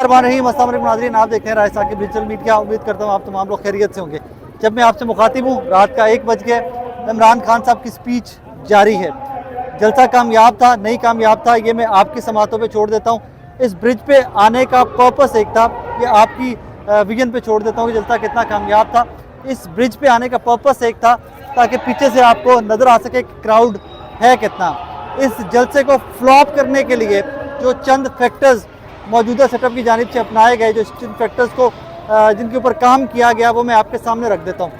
रहीम अस्सलाम वालेकुम नाज़रीन, आप देख रहे हैं राय साकिब डिजिटल मीडिया। उम्मीद करता हूँ आप तमाम लोग खैरियत से होंगे। जब मैं आपसे मुखातिब हूँ, रात का 1 बज गया, इमरान खान साहब की स्पीच जारी है। जलसा कामयाब था नहीं कामयाब था, ये मैं आपकी समातों पे छोड़ देता हूँ। इस ब्रिज पे आने का पर्पस एक था, ये आपकी विजन पे छोड़ देता हूँ कि जलसा कितना कामयाब था। इस ब्रिज पे आने का पर्पस एक था ताकि पीछे से आपको नज़र आ सके क्राउड है कितना। इस जलसे को फ्लॉप करने के लिए जो चंद फैक्टर्स मौजूदा सेटअप की जानिब से अपनाए गए, जो चंद फैक्टर्स को जिनके ऊपर काम किया गया, वो मैं आपके सामने रख देता हूँ।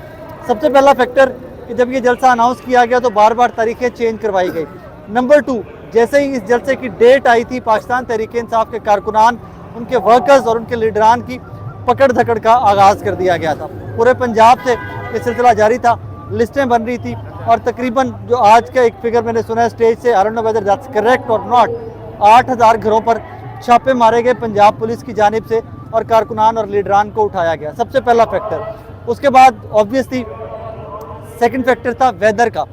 सबसे पहला फैक्टर कि जब ये जलसा अनाउंस किया गया तो बार बार तारीखें चेंज करवाई गई। नंबर 2, जैसे ही इस जलसे की डेट आई थी, पाकिस्तान तहरीक-ए-इंसाफ के कारकुनान, उनके वर्कर्स और उनके लीडरान की पकड़ धकड़ का आगाज़ कर दिया गया था। पूरे पंजाब से ये सिलसिला जारी था, लिस्टें बन रही थी और तकरीबन जो आज का एक फिगर मैंने सुना है स्टेज से, I don't know whether that's correct और नॉट, 8000 घरों पर छापे मारे गए पंजाब पुलिस की जानिब से और कारकुनान और लीडरान को उठाया गया। सबसे पहला फैक्टर। उसके बाद ऑब्वियसली सेकंड फैक्टर था वेदर का।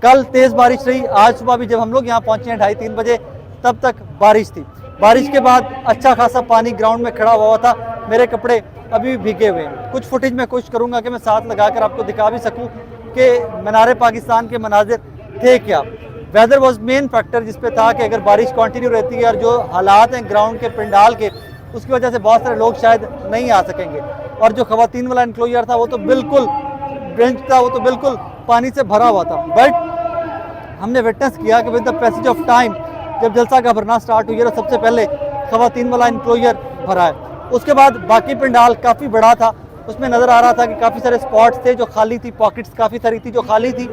कल तेज़ बारिश रही, आज सुबह भी जब हम लोग यहाँ पहुँचे हैं 2:30-3 बजे, तब तक बारिश थी। बारिश के बाद अच्छा खासा पानी ग्राउंड में खड़ा हुआ था। मेरे कपड़े अभी भी भीगे हुए हैं। कुछ फुटेज मैं कोशिश करूँगा कि मैं साथ लगाकर आपको दिखा भी सकूँ कि मीनार पाकिस्तान के मनाजिर थे क्या। वेदर वॉज मेन फैक्टर जिस पे था कि अगर बारिश कंटिन्यू रहती है और जो हालात हैं ग्राउंड के पंडाल के, उसकी वजह से बहुत सारे लोग शायद नहीं आ सकेंगे। और जो खवातीन वाला इंक्लोजर था वो तो बिल्कुल ब्रेंच था, वो तो बिल्कुल पानी से भरा हुआ था। बट हमने विटनेस किया कि with the passage of time जब जलसा का भरना स्टार्ट हुई है तो सबसे पहले खवातीन वाला इंक्लोजर भरा है। उसके बाद बाकी पंडाल काफ़ी बड़ा था, उसमें नज़र आ रहा था कि काफ़ी सारे स्पॉट्स थे जो खाली थी, पॉकेट्स काफ़ी सारी थी जो खाली थी।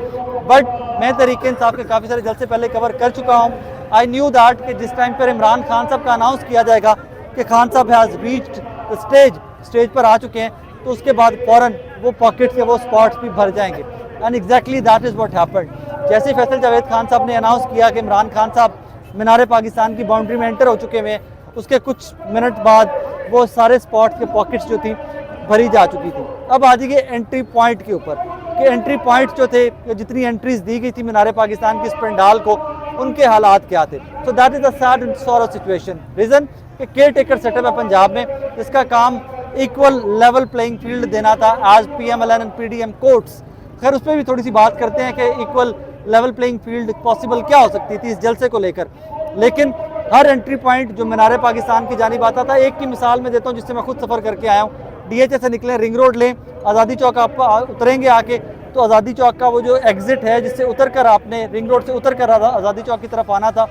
बट मैं तहरीक-ए-इंसाफ के काफ़ी सारे जलसे पहले कवर कर चुका हूँ। आई न्यू दैट कि जिस टाइम पर इमरान खान साहब का अनाउंस किया जाएगा कि खान साहब हैज़ रीच्ड द स्टेज पर आ चुके हैं, तो उसके बाद फ़ौरन वो पॉकेट्स या वो स्पॉट्स भी भर जाएंगे। And exactly that is what happened. जैसे फैसल जावेद खान साहब ने अनाउंस किया कि इमरान खान साहब मीनार पाकिस्तान की बाउंड्री में एंटर हो चुके हैं, उसके कुछ मिनट बाद वो सारे स्पॉट्स के पॉकेट्स जो थी भरी जा चुकी थी। अब आ जाइए एंट्री पॉइंट के ऊपर कि एंट्री पॉइंट जो थे, जितनी एंट्रीज दी गई थी मीनार पाकिस्तान की इस पंडाल को, उनके हालात क्या थे। So that is a sad and sorrow situation. Reason कि केयर टेकर सेटअप है पंजाब में, जिसका काम इक्वल लेवल प्लेइंग फील्ड देना था as PMLN and PDM courts. खैर उस पर भी थोड़ी सी बात करते हैं कि equal level playing field possible क्या हो सकती थी इस जलसे को लेकर। लेकिन हर एंट्री पॉइंट जो मीनार पाकिस्तान की जानिब आता था, एक की मिसाल मैं देता हूँ जिससे मैं खुद सफ़र करके आया हूँ। DHA से निकले, रिंग रोड लें, आज़ादी चौक आप उतरेंगे आके, तो आज़ादी चौक का वो जो एग्जिट है जिससे उतर कर आपने रिंग रोड से उतर कर आज़ादी चौक की तरफ आना था,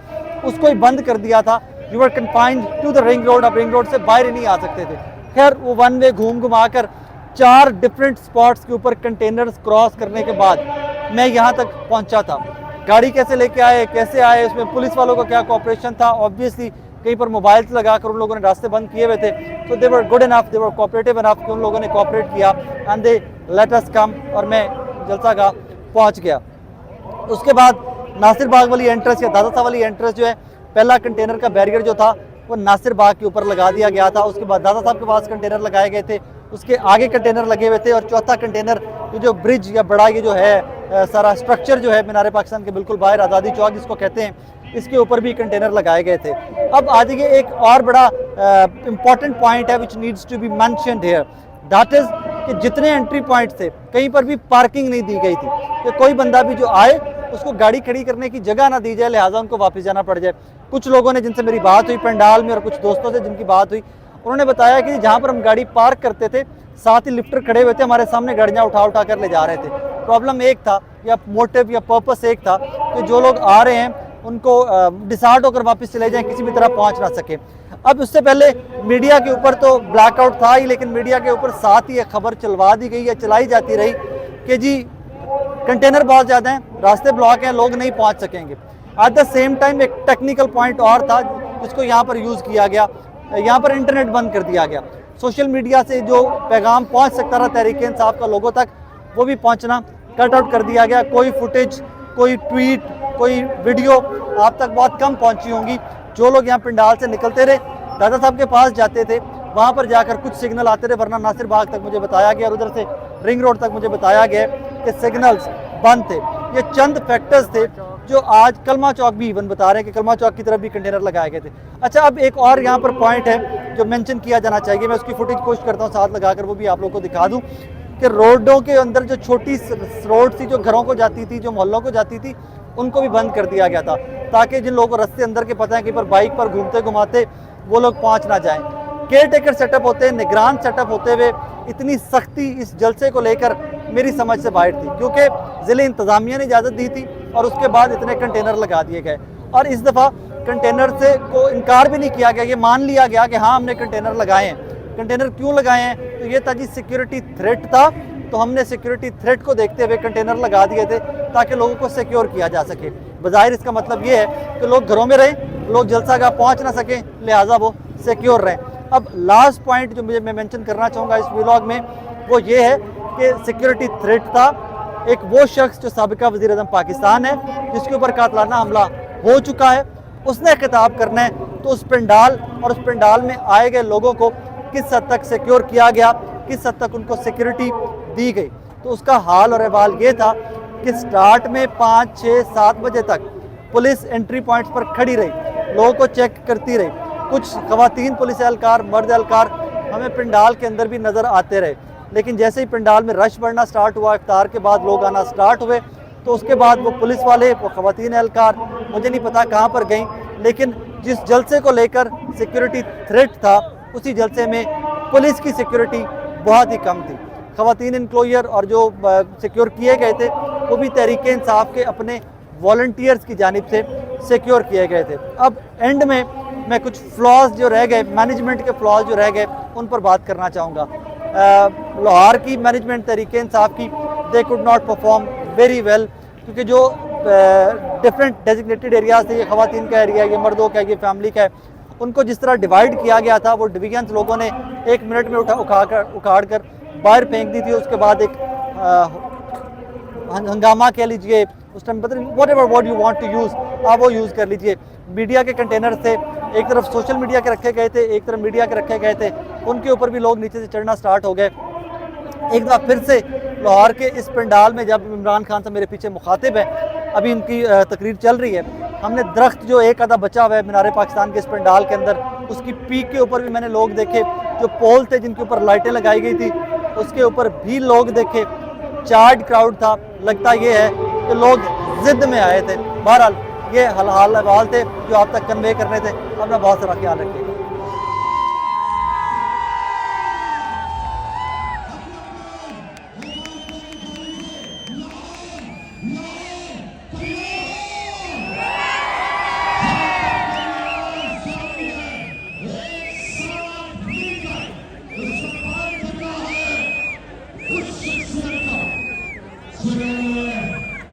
उसको ही बंद कर दिया था। You were confined to the ring road, आप रिंग रोड से बाहर ही नहीं आ सकते थे। खैर वो वन वे घुमा कर 4 डिफरेंट स्पॉट्स के ऊपर कंटेनर्स क्रॉस करने के बाद मैं यहाँ तक पहुँचा था। गाड़ी कैसे लेके आए, कैसे आए, उसमें पुलिस वालों का क्या कोऑपरेशन था। ऑब्वियसली कहीं पर मोबाइल्स लगाकर उन लोगों ने रास्ते बंद किए हुए थे, तो they were good enough, they were cooperative enough कि उन लोगों ने कोऑपरेट किया एंड दे लेट अस कम, और मैं जलसा गाह पहुंच गया। उसके बाद नासिर बाग वाली एंट्रेंस या दादा साहब वाली एंट्रेंस जो है, पहला कंटेनर का बैरियर जो था वो नासिर बाग के ऊपर लगा दिया गया था। उसके बाद दादा साहब के पास कंटेनर लगाए गए थे, उसके आगे कंटेनर लगे हुए थे, और चौथा कंटेनर ये जो ब्रिज या बड़ा ये जो है सारा स्ट्रक्चर जो है मीनार पाकिस्तान के बिल्कुल बाहर आज़ादी चौक जिसको कहते हैं, इसके ऊपर भी कंटेनर लगाए गए थे। अब आज ये एक और बड़ा इम्पॉर्टेंट पॉइंट है which needs to be mentioned here, that is कि जितने एंट्री पॉइंट थे कहीं पर भी पार्किंग नहीं दी गई थी कि कोई बंदा भी जो आए उसको गाड़ी खड़ी करने की जगह ना दी जाए, लिहाजा उनको वापस जाना पड़ जाए। कुछ लोगों ने जिनसे मेरी बात हुई पंडाल में और कुछ दोस्तों से जिनकी बात हुई, उन्होंने बताया कि जहाँ पर हम गाड़ी पार्क करते थे साथ ही लिफ्टर खड़े हुए थे, हमारे सामने गाड़ियाँ उठा कर ले जा रहे थे। प्रॉब्लम एक था या मोटिव या पर्पस एक था कि जो लोग आ रहे हैं उनको डिसार्ट होकर वापस चले जाएं, किसी भी तरह पहुंच ना सके। अब उससे पहले मीडिया के ऊपर तो ब्लैकआउट था ही, लेकिन मीडिया के ऊपर साथ ही एक खबर चलवा दी गई या चलाई जाती रही कि जी कंटेनर बहुत ज़्यादा हैं, रास्ते ब्लॉक हैं, लोग नहीं पहुंच सकेंगे। एट द सेम टाइम एक टेक्निकल पॉइंट और था जिसको यहाँ पर यूज़ किया गया, यहाँ पर इंटरनेट बंद कर दिया गया। सोशल मीडिया से जो पैगाम पहुँच सकता था तहरीक-ए-इंसाफ का लोगों तक, वो भी पहुँचना कट आउट कर दिया गया। कोई फुटेज, कोई ट्वीट, कोई वीडियो आप तक बहुत कम पहुंची होंगी। जो लोग यहाँ पंडाल से निकलते रहे, दादा साहब के पास जाते थे, वहाँ पर जाकर कुछ सिग्नल आते थे, वरना नासिर बाग तक मुझे बताया गया और उधर से रिंग रोड तक मुझे बताया गया कि सिग्नल्स बंद थे। ये चंद फैक्टर्स थे जो आज कलमा चौक भी इवन बता रहे हैं कि कलमा चौक की तरफ भी कंटेनर लगाए गए थे। अच्छा, अब एक और यहाँ पर पॉइंट है जो मेंशन किया जाना चाहिए, मैं उसकी फुटेज कोशिश करता हूँ साथ लगाकर वो भी आप लोगों को दिखा दूँ कि रोडों के अंदर जो छोटी रोड थी, जो घरों को जाती थी, जो मोहल्लों को जाती थी, उनको भी बंद कर दिया गया था, ताकि जिन लोगों को रास्ते अंदर के पता है कि पर बाइक पर घूमते घुमाते वो लोग पहुँच ना जाएँ। केयर टेकर सेटअप होते, निगरान सेटअप होते हुए इतनी सख्ती इस जलसे को लेकर मेरी समझ से बाहर थी, क्योंकि ज़िले इंतज़ामिया ने इजाज़त दी थी और उसके बाद इतने कंटेनर लगा दिए गए और इस दफ़ा कंटेनर से को इनकार भी नहीं किया गया, ये मान लिया गया कि हाँ हमने कंटेनर लगाए हैं। कंटेनर क्यों लगाए हैं? तो ये था जी सिक्योरिटी थ्रेट था, तो हमने सिक्योरिटी थ्रेट को देखते हुए कंटेनर लगा दिए थे ताकि लोगों को सिक्योर किया जा सके। बज़ाहिर इसका मतलब ये है कि लोग घरों में रहें, लोग जलसागाह पहुँच ना सकें, लिहाजा वो सिक्योर रहें। अब लास्ट पॉइंट जो मैं मेंशन करना चाहूँगा इस व्लॉग में वो ये है कि सिक्योरिटी थ्रेट था एक वो शख्स जो साबिका वज़ीर-ए-आज़म पाकिस्तान है, जिसके ऊपर कातलाना हमला हो चुका है, उसने खिताब करना है, तो उस पंडाल और उस पंडाल में आए गए लोगों को किस हद तक सिक्योर किया गया, किस हद तक उनको सिक्योरिटी दी गई। तो उसका हाल और अहवाल ये था कि स्टार्ट में 5, 6, 7 बजे तक पुलिस एंट्री पॉइंट्स पर खड़ी रही, लोगों को चेक करती रही। कुछ ख़वातीन पुलिस एहलकार, मर्द एहलकार हमें पंडाल के अंदर भी नज़र आते रहे, लेकिन जैसे ही पंडाल में रश बढ़ना स्टार्ट हुआ, इफ्तार के बाद लोग आना स्टार्ट हुए, तो उसके बाद वो पुलिस वाले, वो ख़वातीन एहलकार मुझे नहीं पता कहाँ पर गई, लेकिन जिस जलसे को लेकर सिक्योरिटी थ्रेट था उसी जलसे में पुलिस की सिक्योरिटी बहुत ही कम थी। ख़वातीन इनक्लोजर और जो सिक्योर किए गए थे वो भी तहरीक इंसाफ के अपने वॉलंटियर्स की जानिब से सिक्योर किए गए थे। अब एंड में मैं कुछ फ्लॉज जो रह गए, मैनेजमेंट के फ्लॉज जो रह गए, उन पर बात करना चाहूँगा। लाहौर की मैनेजमेंट तहरीक इंसाफ की, they could not perform very well, क्योंकि जो डिफरेंट डेजिग्नेटेड एरियाज थे, ये ख़वातीन का एरिया है, ये मर्दों का है, ये फैमिली का है, उनको जिस तरह डिवाइड किया गया था वो डिवीजन्स लोगों ने 1 मिनट में उखाड़ कर बाहर फेंक दी थी। उसके बाद एक हंगामा कह लीजिए, उस टाइम पता नहीं what you want to use, आप वो यूज़ कर लीजिए। मीडिया के कंटेनर थे, एक तरफ सोशल मीडिया के रखे गए थे, एक तरफ मीडिया के रखे गए थे, उनके ऊपर भी लोग नीचे से चढ़ना स्टार्ट हो गए। एक बार फिर से लाहौर के इस पंडाल में, जब इमरान खान साहब मेरे पीछे मुखातिब है, अभी उनकी तकरीर चल रही है, हमने दरख्त जो एक आधा बचा हुआ है मीनार पाकिस्तान के इस पंडाल के अंदर, उसकी पीक के ऊपर भी मैंने लोग देखे, जो पोल थे जिनके ऊपर लाइटें लगाई गई थी उसके ऊपर भी लोग देखे, चार्ड क्राउड था। लगता ये है कि लोग जिद में आए थे। बहरहाल ये हाल थे जो आप तक कन्वे करने थे। अपना बहुत सारा ख्याल रखिएगा।